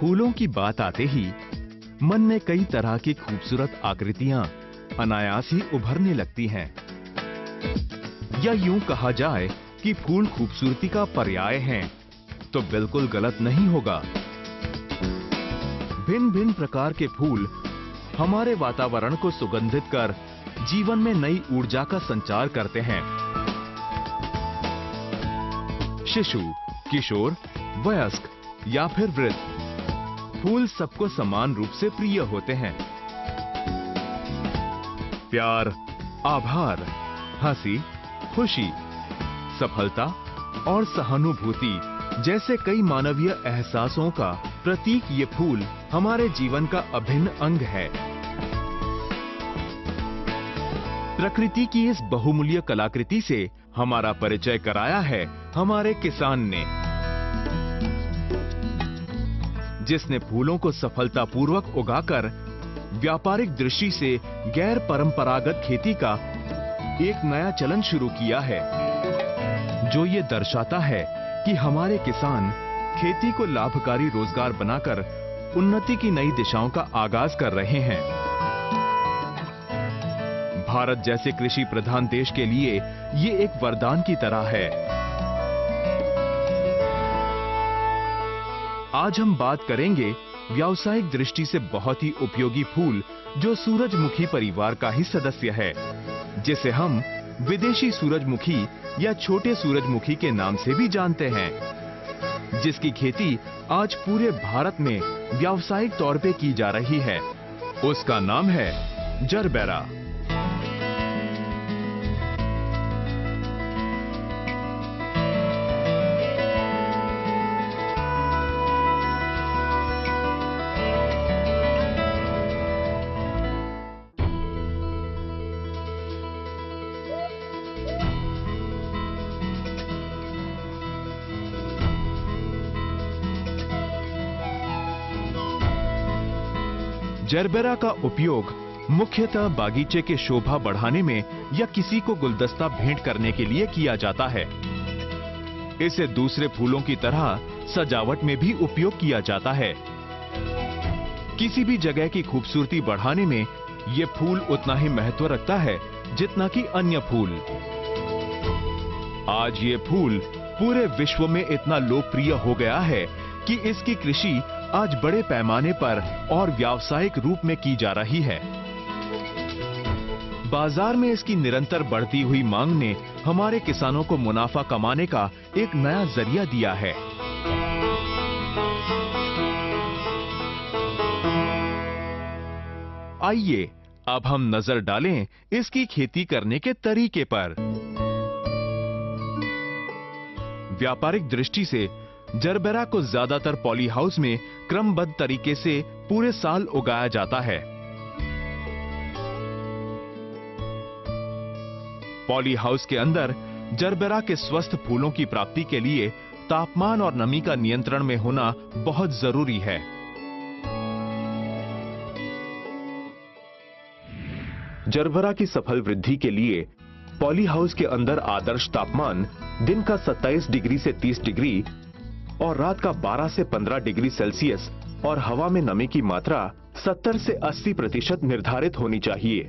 फूलों की बात आते ही मन में कई तरह की खूबसूरत आकृतियां अनायास ही उभरने लगती हैं। या यूं कहा जाए कि फूल खूबसूरती का पर्याय हैं, तो बिल्कुल गलत नहीं होगा। भिन्न भिन्न प्रकार के फूल हमारे वातावरण को सुगंधित कर जीवन में नई ऊर्जा का संचार करते हैं। शिशु, किशोर, वयस्क या फिर वृद्ध, फूल सबको समान रूप से प्रिय होते हैं। प्यार, आभार, हंसी, खुशी, सफलता और सहानुभूति जैसे कई मानवीय एहसासों का प्रतीक ये फूल हमारे जीवन का अभिन्न अंग है। प्रकृति की इस बहुमूल्य कलाकृति से हमारा परिचय कराया है हमारे किसान ने, जिसने फूलों को सफलतापूर्वक उगाकर व्यापारिक दृष्टि से गैर परंपरागत खेती का एक नया चलन शुरू किया है, जो ये दर्शाता है कि हमारे किसान खेती को लाभकारी रोजगार बनाकर उन्नति की नई दिशाओं का आगाज कर रहे हैं। भारत जैसे कृषि प्रधान देश के लिए ये एक वरदान की तरह है। आज हम बात करेंगे व्यावसायिक दृष्टि से बहुत ही उपयोगी फूल जो सूरजमुखी परिवार का ही सदस्य है, जिसे हम विदेशी सूरजमुखी या छोटे सूरजमुखी के नाम से भी जानते हैं, जिसकी खेती आज पूरे भारत में व्यावसायिक तौर पे की जा रही है। उसका नाम है जरबेरा। जरबेरा का उपयोग मुख्यतः बागीचे के शोभा बढ़ाने में या किसी को गुलदस्ता भेंट करने के लिए किया जाता है। इसे दूसरे फूलों की तरह सजावट में भी उपयोग किया जाता है। किसी भी जगह की खूबसूरती बढ़ाने में ये फूल उतना ही महत्व रखता है जितना कि अन्य फूल। आज ये फूल पूरे विश्व में इतना लोकप्रिय हो गया है कि इसकी कृषि आज बड़े पैमाने पर और व्यावसायिक रूप में की जा रही है। बाजार में इसकी निरंतर बढ़ती हुई मांग ने हमारे किसानों को मुनाफा कमाने का एक नया जरिया दिया है। आइए अब हम नजर डालें इसकी खेती करने के तरीके पर। व्यापारिक दृष्टि से जरबेरा को ज्यादातर पॉली हाउस में क्रमबद्ध तरीके से पूरे साल उगाया जाता है। पॉली हाउस के अंदर जरबेरा के स्वस्थ फूलों की प्राप्ति के लिए तापमान और नमी का नियंत्रण में होना बहुत जरूरी है। जरबेरा की सफल वृद्धि के लिए पॉली हाउस के अंदर आदर्श तापमान दिन का 27 डिग्री से 30 डिग्री और रात का 12 से 15 डिग्री सेल्सियस और हवा में नमी की मात्रा 70 से 80% निर्धारित होनी चाहिए।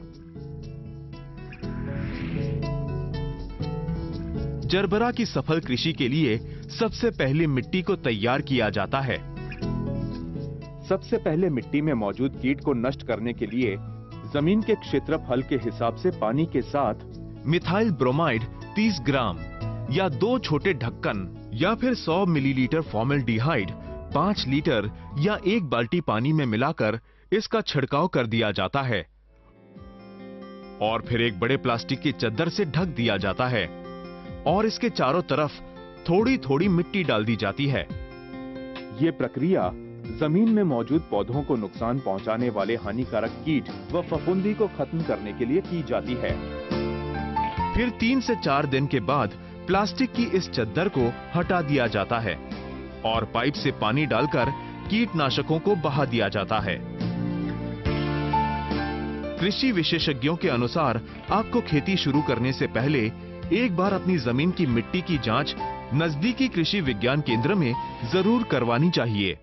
जरबेरा की सफल कृषि के लिए सबसे पहले मिट्टी को तैयार किया जाता है। सबसे पहले मिट्टी में मौजूद कीट को नष्ट करने के लिए जमीन के क्षेत्रफल के हिसाब से पानी के साथ मिथाइल ब्रोमाइड 30 ग्राम या 2 छोटे ढक्कन या फिर 100 मिलीलीटर फॉर्मेल्डिहाइड 5 लीटर या 1 बाल्टी पानी में मिलाकर इसका छिड़काव कर दिया जाता है और फिर एक बड़े प्लास्टिक की चद्दर से ढक दिया जाता है और इसके चारों तरफ थोड़ी थोड़ी मिट्टी डाल दी जाती है। यह प्रक्रिया जमीन में मौजूद पौधों को नुकसान पहुंचाने वाले हानिकारक कीट व फफूंदी को खत्म करने के लिए की जाती है। फिर 3 से 4 दिन के बाद प्लास्टिक की इस चद्दर को हटा दिया जाता है और पाइप से पानी डालकर कीटनाशकों को बहा दिया जाता है। कृषि विशेषज्ञों के अनुसार आपको खेती शुरू करने से पहले एक बार अपनी जमीन की मिट्टी की जांच नजदीकी कृषि विज्ञान केंद्र में जरूर करवानी चाहिए।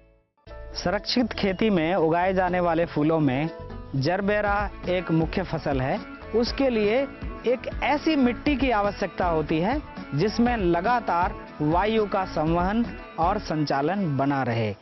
संरक्षित खेती में उगाए जाने वाले फूलों में जरबेरा एक मुख्य फसल है। उसके लिए एक ऐसी मिट्टी की आवश्यकता होती है जिसमें लगातार वायु का संवहन और संचालन बना रहे।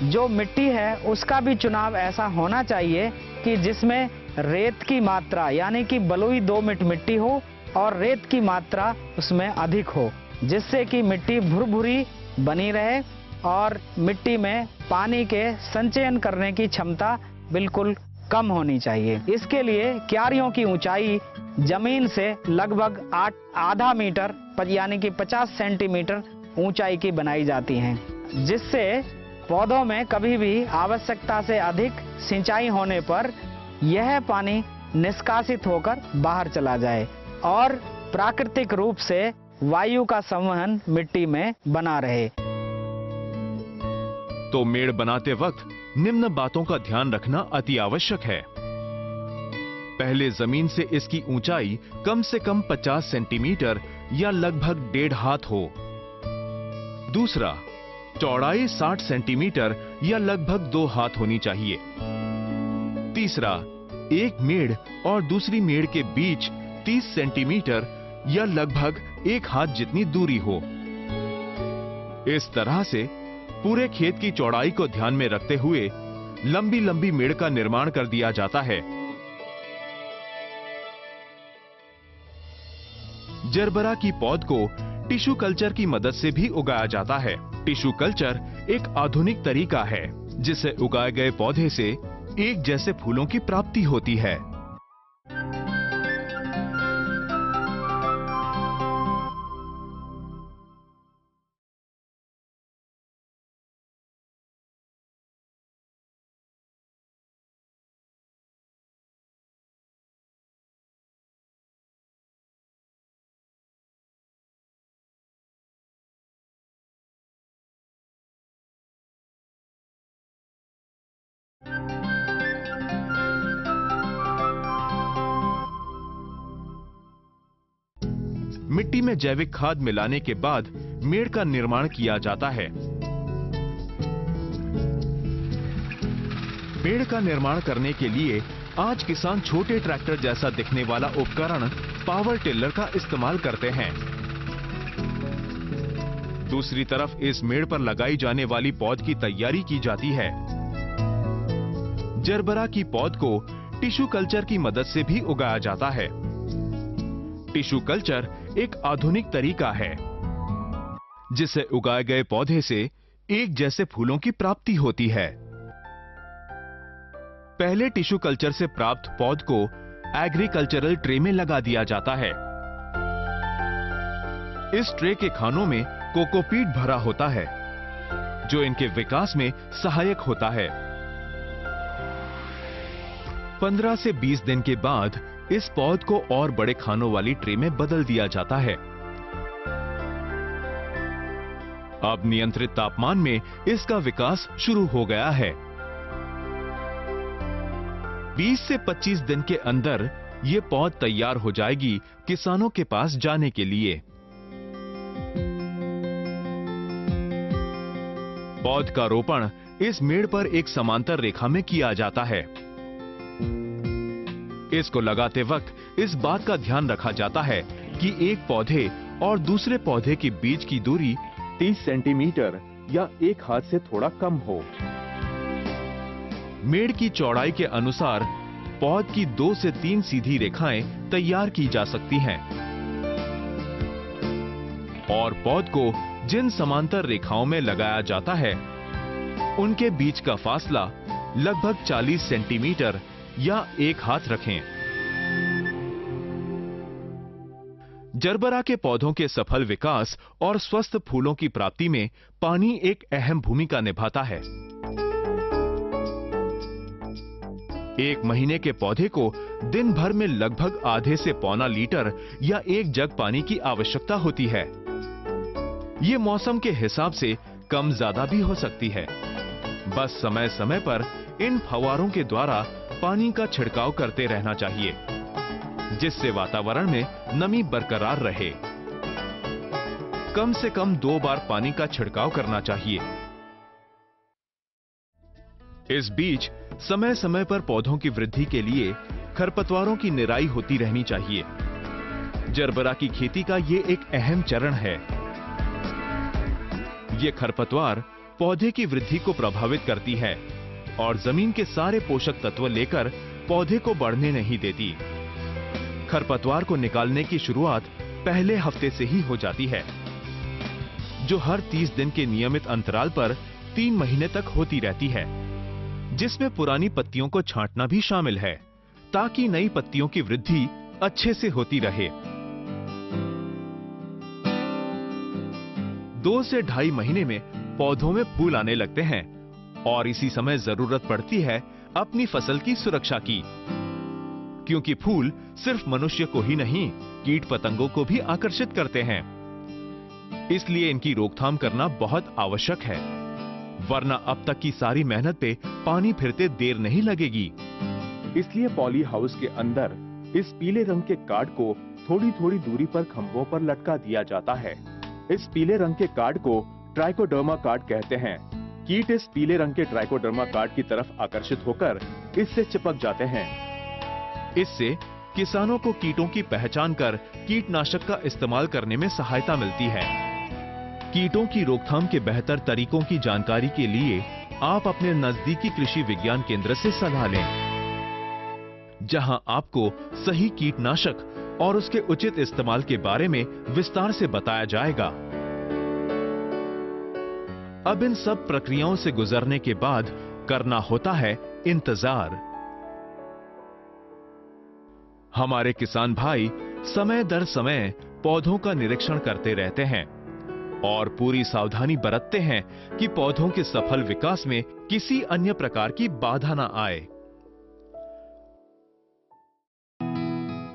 जो मिट्टी है उसका भी चुनाव ऐसा होना चाहिए कि जिसमें रेत की मात्रा यानी कि बलुई दोमट मिट्टी हो और रेत की मात्रा उसमें अधिक हो, जिससे कि मिट्टी भुरभुरी बनी रहे और मिट्टी में पानी के संचयन करने की क्षमता बिल्कुल कम होनी चाहिए। इसके लिए क्यारियों की ऊंचाई जमीन से लगभग आधा मीटर यानी कि 50 सेंटीमीटर ऊंचाई की बनाई जाती हैं, जिससे पौधों में कभी भी आवश्यकता से अधिक सिंचाई होने पर यह पानी निष्कासित होकर बाहर चला जाए और प्राकृतिक रूप से वायु का संवहन मिट्टी में बना रहे। तो मेड़ बनाते वक्त निम्न बातों का ध्यान रखना अति आवश्यक है। पहले जमीन से इसकी ऊंचाई कम से कम 50 सेंटीमीटर या लगभग 1.5 हाथ हो। दूसरा, चौड़ाई 60 सेंटीमीटर या लगभग 2 हाथ होनी चाहिए। तीसरा, एक मेड़ और दूसरी मेड़ के बीच 30 सेंटीमीटर या लगभग 1 हाथ जितनी दूरी हो। इस तरह से पूरे खेत की चौड़ाई को ध्यान में रखते हुए लंबी लंबी मेड़ का निर्माण कर दिया जाता है। जरबरा की पौध को टिश्यू कल्चर की मदद से भी उगाया जाता है। टिश्यू कल्चर एक आधुनिक तरीका है जिससे उगाए गए पौधे से एक जैसे फूलों की प्राप्ति होती है। मिट्टी में जैविक खाद मिलाने के बाद मेड़ का निर्माण किया जाता है। मेड़ का निर्माण करने के लिए आज किसान छोटे ट्रैक्टर जैसा दिखने वाला उपकरण पावर टिलर का इस्तेमाल करते हैं। दूसरी तरफ इस मेड़ पर लगाई जाने वाली पौध की तैयारी की जाती है। जरबरा की पौध को टिश्यू कल्चर की मदद से भी उगाया जाता है। टिश्यू कल्चर एक आधुनिक तरीका है जिससे उगाए गए पौधे से एक जैसे फूलों की प्राप्ति होती है। पहले टिश्यू कल्चर से प्राप्त पौध को एग्रीकल्चरल ट्रे में लगा दिया जाता है। इस ट्रे के खानों में कोकोपीट भरा होता है जो इनके विकास में सहायक होता है। 15 से 20 दिन के बाद इस पौध को और बड़े खानों वाली ट्रे में बदल दिया जाता है। अब नियंत्रित तापमान में इसका विकास शुरू हो गया है। 20 से 25 दिन के अंदर ये पौध तैयार हो जाएगी किसानों के पास जाने के लिए। पौध का रोपण इस मेड़ पर एक समांतर रेखा में किया जाता है। इसको लगाते वक्त इस बात का ध्यान रखा जाता है कि एक पौधे और दूसरे पौधे के बीच की दूरी 30 सेंटीमीटर या 1 हाथ से थोड़ा कम हो। मेड़ की चौड़ाई के अनुसार पौध की 2 से 3 सीधी रेखाएं तैयार की जा सकती हैं और पौध को जिन समांतर रेखाओं में लगाया जाता है उनके बीच का फासला लगभग 40 सेंटीमीटर या 1 हाथ रखें। जरबरा के पौधों के सफल विकास और स्वस्थ फूलों की प्राप्ति में पानी एक अहम भूमिका निभाता है। 1 महीने के पौधे को दिन भर में लगभग आधे से पौना लीटर या 1 जग पानी की आवश्यकता होती है। ये मौसम के हिसाब से कम ज्यादा भी हो सकती है। बस समय समय पर इन फव्वारों के द्वारा पानी का छिड़काव करते रहना चाहिए जिससे वातावरण में नमी बरकरार रहे। कम से कम 2 बार पानी का छिड़काव करना चाहिए। इस बीच समय समय पर पौधों की वृद्धि के लिए खरपतवारों की निराई होती रहनी चाहिए। जरबरा की खेती का ये एक अहम चरण है। ये खरपतवार पौधे की वृद्धि को प्रभावित करती है और जमीन के सारे पोषक तत्व लेकर पौधे को बढ़ने नहीं देती। खरपतवार को निकालने की शुरुआत पहले हफ्ते से ही हो जाती है, जो हर 30 दिन के नियमित अंतराल पर 3 महीने तक होती रहती है, जिसमें पुरानी पत्तियों को छांटना भी शामिल है ताकि नई पत्तियों की वृद्धि अच्छे से होती रहे। 2 से 2.5 महीने में पौधों में फूल आने लगते हैं और इसी समय जरूरत पड़ती है अपनी फसल की सुरक्षा की, क्योंकि फूल सिर्फ मनुष्य को ही नहीं, कीट पतंगों को भी आकर्षित करते हैं। इसलिए इनकी रोकथाम करना बहुत आवश्यक है, वरना अब तक की सारी मेहनत पे पानी फिरते देर नहीं लगेगी। इसलिए पॉली हाउस के अंदर इस पीले रंग के कार्ड को थोड़ी थोड़ी दूरी पर खंभों पर लटका दिया जाता है। इस पीले रंग के कार्ड को ट्राइकोडर्मा कार्ड कहते हैं। कीट इस पीले रंग के ट्राइकोडर्मा कार्ड की तरफ आकर्षित होकर इससे चिपक जाते हैं। इससे किसानों को कीटों की पहचान कर कीटनाशक का इस्तेमाल करने में सहायता मिलती है। कीटों की रोकथाम के बेहतर तरीकों की जानकारी के लिए आप अपने नजदीकी कृषि विज्ञान केंद्र से सलाह लें, जहां आपको सही कीटनाशक और उसके उचित इस्तेमाल के बारे में विस्तार से बताया जाएगा। अब इन सब प्रक्रियाओं से गुजरने के बाद करना होता है इंतजार। हमारे किसान भाई समय दर समय पौधों का निरीक्षण करते रहते हैं और पूरी सावधानी बरतते हैं कि पौधों के सफल विकास में किसी अन्य प्रकार की बाधा ना आए।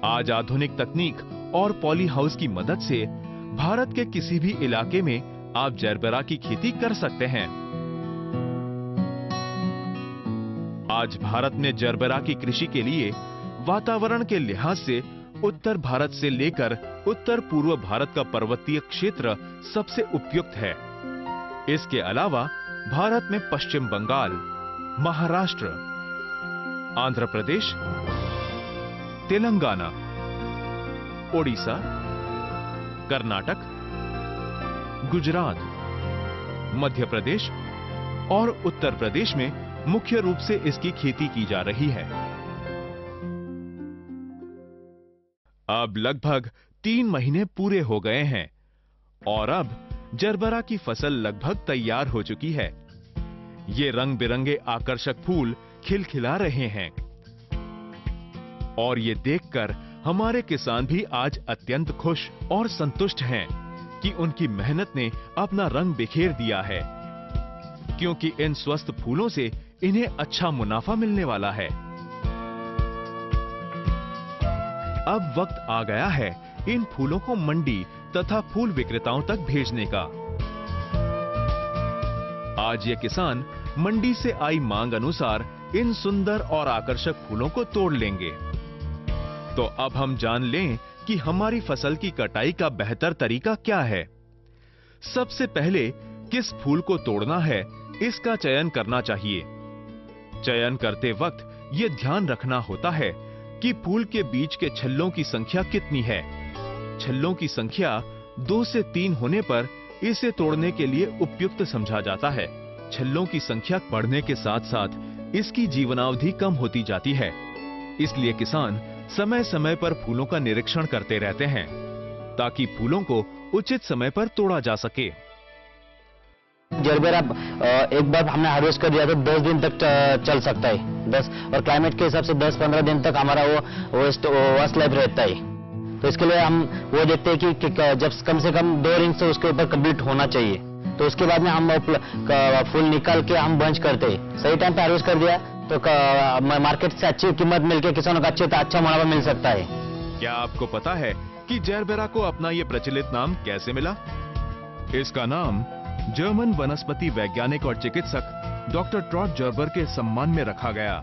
आज आधुनिक तकनीक और पॉली हाउस की मदद से भारत के किसी भी इलाके में आप जरबरा की खेती कर सकते हैं। आज भारत में जरबरा की कृषि के लिए वातावरण के लिहाज से उत्तर भारत से लेकर उत्तर पूर्व भारत का पर्वतीय क्षेत्र सबसे उपयुक्त है। इसके अलावा भारत में पश्चिम बंगाल, महाराष्ट्र, आंध्र प्रदेश, तेलंगाना, ओडिशा, कर्नाटक, गुजरात, मध्य प्रदेश और उत्तर प्रदेश में मुख्य रूप से इसकी खेती की जा रही है। अब लगभग 3 महीने पूरे हो गए हैं और अब जरबरा की फसल लगभग तैयार हो चुकी है। ये रंग बिरंगे आकर्षक फूल खिलखिला रहे हैं और ये देखकर हमारे किसान भी आज अत्यंत खुश और संतुष्ट हैं कि उनकी मेहनत ने अपना रंग बिखेर दिया है, क्योंकि इन स्वस्थ फूलों से इन्हें अच्छा मुनाफा मिलने वाला है। अब वक्त आ गया है इन फूलों को मंडी तथा फूल विक्रेताओं तक भेजने का। आज ये किसान मंडी से आई मांग अनुसार इन सुंदर और आकर्षक फूलों को तोड़ लेंगे। तो अब हम जान लें कि हमारी फसल की कटाई का बेहतर तरीका क्या है। सबसे पहले किस फूल को तोड़ना है, इसका चयन करना चाहिए। चयन करते वक्त ये ध्यान रखना होता है कि फूल के बीच के छल्लों की संख्या कितनी है। छल्लों की संख्या 2 से 3 होने पर इसे तोड़ने के लिए उपयुक्त समझा जाता है। छल्लों की संख्या बढ़ने के साथ साथ इसकी जीवनावधि कम होती जाती है। इसलिए किसान समय समय पर फूलों का निरीक्षण करते रहते हैं ताकि फूलों को उचित समय पर तोड़ा जा सके। जरबेरा एक बार हमने हार्वेस्ट कर दिया तो 10 दिन तक चल सकता है। 10 और क्लाइमेट के हिसाब से 10-15 दिन तक हमारा वो वास्ट लाइफ रहता है। तो इसके लिए हम वो देखते हैं कि जब कम से कम 2 रिंग से उसके ऊपर कंप्लीट होना चाहिए। तो उसके बाद में हम फूल निकाल के हम बंच करते हैं। सही टाइम पे हार्वेस्ट कर दिया तो मार्केट से अच्छी कीमत मिलकर किसानों को अच्छा मुनाफा मिल सकता है। क्या आपको पता है कि जरबेरा को अपना ये प्रचलित नाम कैसे मिला? इसका नाम जर्मन वनस्पति वैज्ञानिक और चिकित्सक डॉक्टर ट्रॉट जर्बर के सम्मान में रखा गया।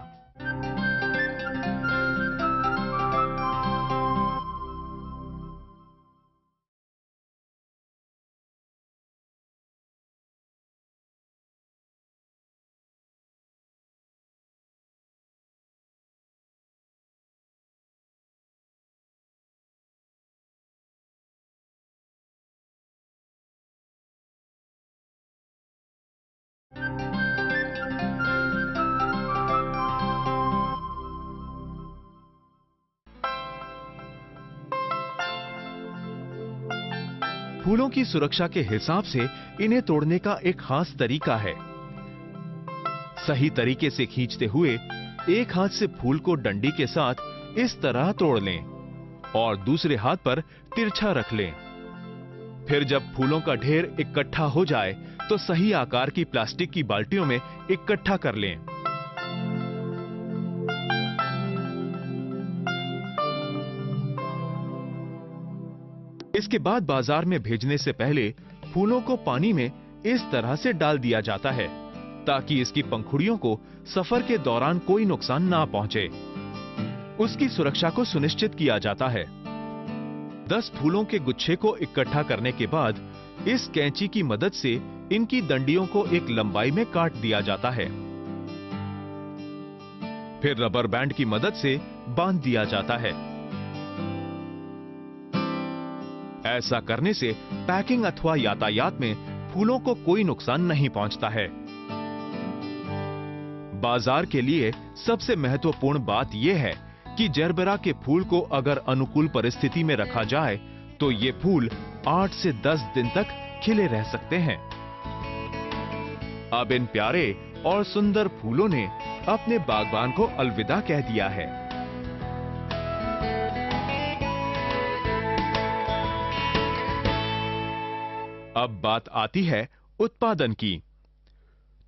फूलों की सुरक्षा के हिसाब से इन्हें तोड़ने का एक खास तरीका है। सही तरीके से खींचते हुए एक हाथ से फूल को डंडी के साथ इस तरह तोड़ लें और दूसरे हाथ पर तिरछा रख लें। फिर जब फूलों का ढेर इकट्ठा हो जाए तो सही आकार की प्लास्टिक की बाल्टियों में इकट्ठा कर लें। इसके बाद बाजार में भेजने से पहले फूलों को पानी में इस तरह से डाल दिया जाता है ताकि इसकी पंखुड़ियों को सफर के दौरान कोई नुकसान ना पहुंचे। उसकी सुरक्षा को सुनिश्चित किया जाता है। 10 फूलों के गुच्छे को इकट्ठा करने के बाद इस कैंची की मदद से इनकी डंडियों को एक लंबाई में काट दिया जाता है। फिर रबर बैंड की मदद से बांध दिया जाता है। ऐसा करने से पैकिंग अथवा यातायात में फूलों को कोई नुकसान नहीं पहुंचता है। बाजार के लिए सबसे महत्वपूर्ण बात यह है कि जरबेरा के फूल को अगर अनुकूल परिस्थिति में रखा जाए तो ये फूल 8 से 10 दिन तक खिले रह सकते हैं। अब इन प्यारे और सुंदर फूलों ने अपने बागबान को अलविदा कह दिया है। अब बात आती है उत्पादन की।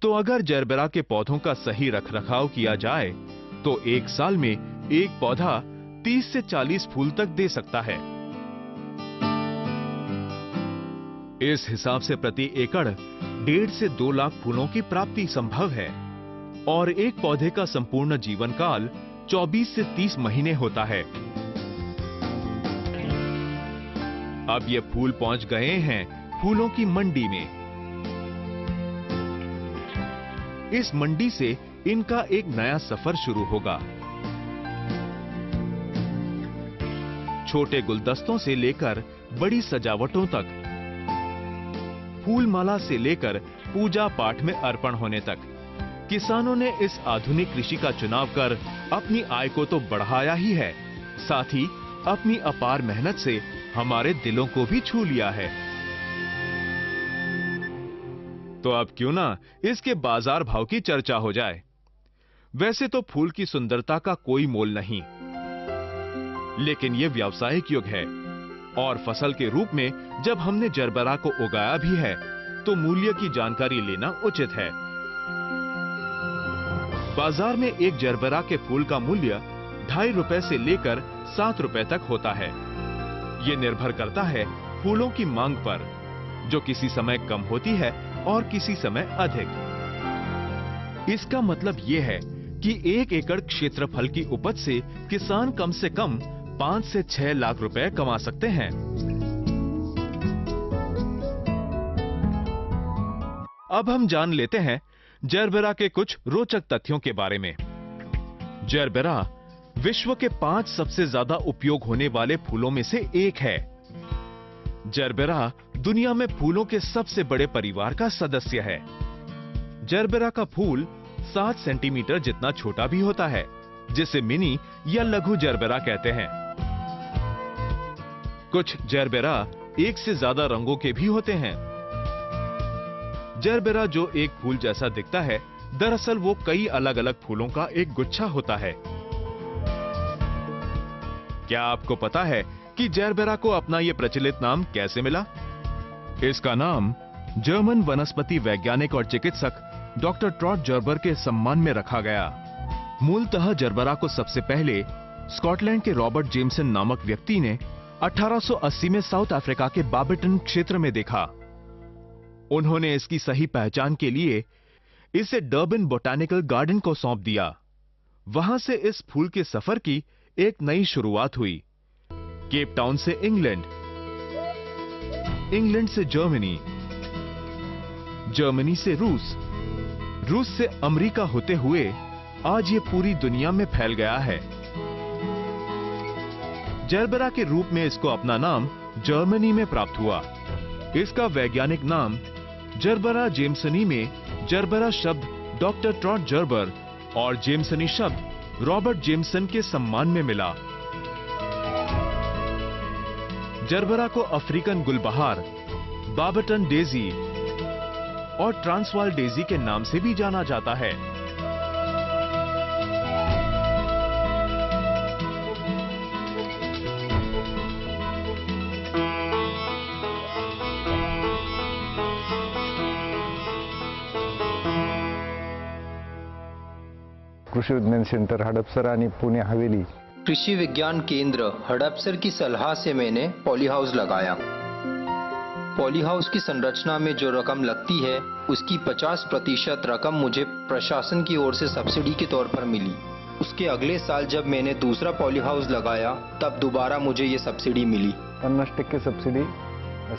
तो अगर जरबेरा के पौधों का सही रखरखाव किया जाए तो एक साल में एक पौधा 30 से 40 फूल तक दे सकता है। इस हिसाब से प्रति एकड़ 1.5 से 2 लाख फूलों की प्राप्ति संभव है और एक पौधे का संपूर्ण जीवन काल 24 से 30 महीने होता है। अब ये फूल पहुंच गए हैं फूलों की मंडी में। इस मंडी से इनका एक नया सफर शुरू होगा। छोटे गुलदस्तों से लेकर बड़ी सजावटों तक, फूल माला से लेकर पूजा पाठ में अर्पण होने तक, किसानों ने इस आधुनिक कृषि का चुनाव कर अपनी आय को तो बढ़ाया ही है, साथ ही अपनी अपार मेहनत से हमारे दिलों को भी छू लिया है। तो अब क्यों ना इसके बाजार भाव की चर्चा हो जाए। वैसे तो फूल की सुंदरता का कोई मोल नहीं, लेकिन यह व्यावसायिक युग है और फसल के रूप में जब हमने जरबेरा को उगाया भी है तो मूल्य की जानकारी लेना उचित है। बाजार में एक जरबेरा के फूल का मूल्य 2.5 रुपए से लेकर 7 रुपए तक होता है। ये निर्भर करता है फूलों की मांग पर, जो किसी समय कम होती है और किसी समय अधिक। इसका मतलब यह है कि 1 एकड़ क्षेत्रफल की उपज से किसान कम से कम 5 से 6 लाख रुपए कमा सकते हैं। अब हम जान लेते हैं जरबेरा के कुछ रोचक तथ्यों के बारे में। जरबेरा विश्व के 5 सबसे ज्यादा उपयोग होने वाले फूलों में से एक है। जरबेरा दुनिया में फूलों के सबसे बड़े परिवार का सदस्य है। जरबेरा का फूल 7 सेंटीमीटर जितना छोटा भी होता है, जिसे मिनी या लघु जरबेरा कहते हैं। कुछ जरबेरा एक से ज्यादा रंगों के भी होते हैं। जरबेरा जो एक फूल जैसा दिखता है, दरअसल वो कई अलग अलग फूलों का एक गुच्छा होता है। क्या आपको पता है कि जरबेरा को अपना ये प्रचलित नाम कैसे मिला? इसका नाम जर्मन वनस्पति वैज्ञानिक और चिकित्सक डॉक्टर ट्रॉट जर्बर के सम्मान में रखा गया। मूलतः जरबेरा को सबसे पहले स्कॉटलैंड के रॉबर्ट जेमसन नामक व्यक्ति ने 1880 में साउथ अफ्रीका के बार्बिटन क्षेत्र में देखा। उन्होंने इसकी सही पहचान के लिए इसे डर्बिन बोटैनिकल गार्डन को सौंप दिया। वहां से इस फूल के सफर की एक नई शुरुआत हुई। केप टाउन से इंग्लैंड, इंग्लैंड से जर्मनी, जर्मनी से रूस, रूस से अमेरिका होते हुए आज ये पूरी दुनिया में फैल गया है। जरबेरा के रूप में इसको अपना नाम जर्मनी में प्राप्त हुआ। इसका वैज्ञानिक नाम जरबेरा जेमसनी में जरबेरा शब्द डॉक्टर ट्रॉट जर्बर और जेमसनी शब्द रॉबर्ट जेमसन के सम्मान में मिला। जरबेरा को अफ्रीकन गुलबहार बाबरटन डेजी और ट्रांसवाल डेजी के नाम से भी जाना जाता है। कृषि विज्ञान सेंटर हडपसर आणि पुणे हवेली कृषि विज्ञान केंद्र हडपसर की सलाह से मैंने पॉली हाउस लगाया। पॉली हाउस की संरचना में जो रकम लगती है उसकी 50% रकम मुझे प्रशासन की ओर से सब्सिडी के तौर पर मिली। उसके अगले साल जब मैंने दूसरा पॉली हाउस लगाया तब दोबारा मुझे ये सब्सिडी मिली। 50% सबसिडी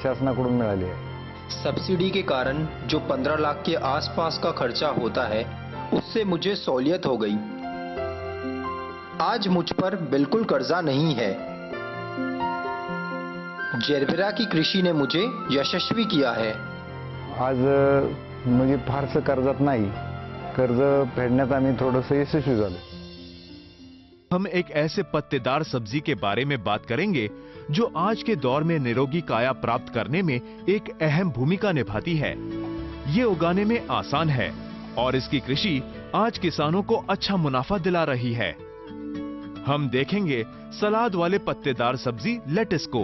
शासनाकडून मिळाली आहे। सब्सिडी के कारण जो 15 लाख के आसपास का खर्चा होता है उससे मुझे सहूलियत हो गई। आज मुझ पर बिल्कुल कर्जा नहीं है। जरबेरा की कृषि ने मुझे यशस्वी किया है। आज म्हणजे फारसं कर्जात नाही, कर्ज फेडण्यात आम्ही थोडंसं यशस्वी झालो। हम एक ऐसे पत्तेदार सब्जी के बारे में बात करेंगे जो आज के दौर में निरोगी काया प्राप्त करने में एक अहम भूमिका निभाती है। ये उगाने में आसान है और इसकी कृषि आज किसानों को अच्छा मुनाफा दिला रही है। हम देखेंगे सलाद वाले पत्तेदार सब्जी लेटिस को।